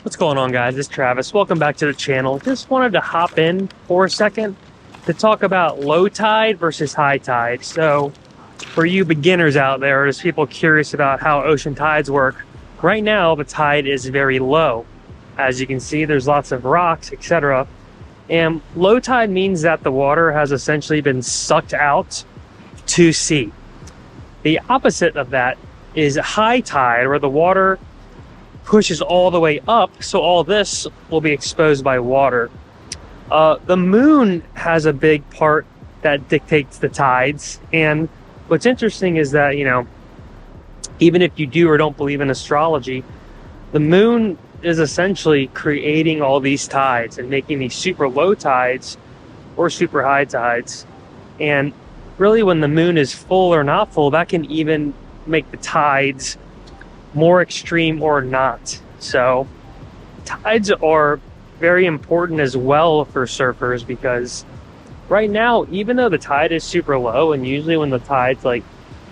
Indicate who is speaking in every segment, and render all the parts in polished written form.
Speaker 1: What's going on, guys? It's Travis. Welcome back to the channel. Just wanted to hop in for a second to talk about low tide versus high tide. So for you beginners out there, there's people curious about how ocean tides work. Right now, the tide is very low. As you can see, there's lots of rocks, etc. And low tide means that the water has essentially been sucked out to sea. The opposite of that is high tide, where the water pushes all the way up, so all this will be exposed by water. The moon has a big part that dictates the tides, and what's interesting is that, even if you do or don't believe in astrology, the moon is essentially creating all these tides and making these super low tides or super high tides. And really, when the moon is full or not full, that can even make the tides more extreme or not. So tides are very important as well for surfers, because right now, even though the tide is super low, and usually when the tide's like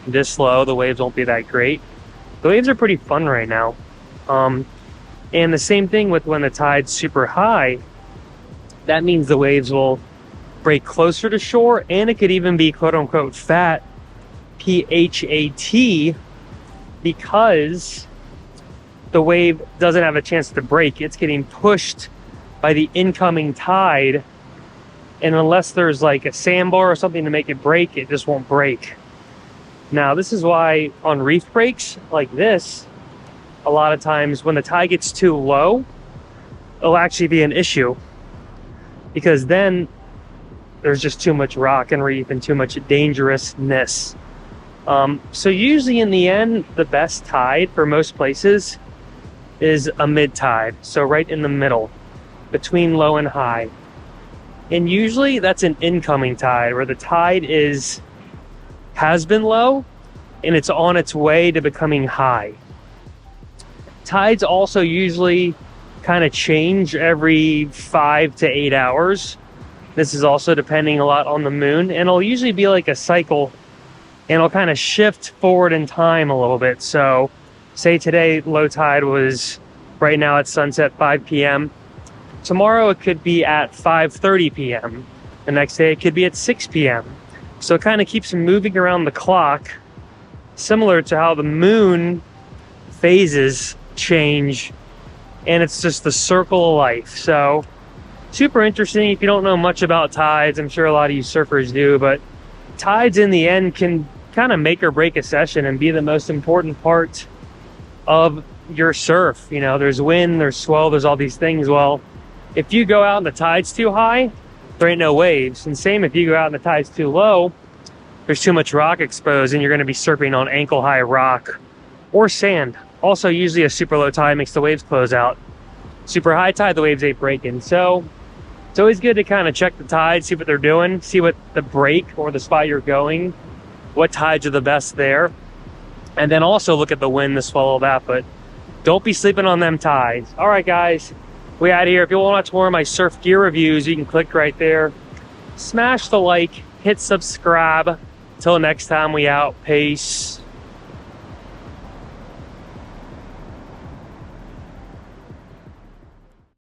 Speaker 1: this low, the waves won't be that great, the waves are pretty fun right now. And the same thing with when the tide's super high, that means the waves will break closer to shore, and it could even be quote unquote fat, P-H-A-T, because the wave doesn't have a chance to break. It's getting pushed by the incoming tide, and unless there's like a sandbar or something to make it break, it just won't break. Now, this is why on reef breaks like this, a lot of times when the tide gets too low, it'll actually be an issue, because then there's just too much rock and reef and too much dangerousness. So usually in the end, the best tide for most places is a mid tide. So right in the middle, between low and high. And usually that's an incoming tide, where the tide has been low and it's on its way to becoming high. Tides also usually kind of change every 5 to 8 hours. This is also depending a lot on the moon, and it'll usually be like a cycle, and it'll kind of shift forward in time a little bit. So say today low tide was right now at sunset 5 p.m. Tomorrow it could be at 5:30 p.m. The next day it could be at 6 p.m. So it kind of keeps moving around the clock, similar to how the moon phases change, and it's just the circle of life. So super interesting. If you don't know much about tides, I'm sure a lot of you surfers do, but tides in the end can kind of make or break a session and be the most important part of your surf. There's wind, there's swell, there's all these things. Well, if you go out and the tide's too high, there ain't no waves. And same if you go out and the tide's too low, there's too much rock exposed, and you're going to be surfing on ankle high rock or sand. Also, usually a super low tide makes the waves close out. Super high tide, the waves ain't breaking. So it's always good to kind of check the tides, see what they're doing, see what the break or the spot you're going, what tides are the best there. And then also look at the wind, the swell, all that, but don't be sleeping on them tides. All right, guys, we out of here. If you want to watch more of my surf gear reviews, you can click right there. Smash the like, hit subscribe. Till next time, we out. Peace.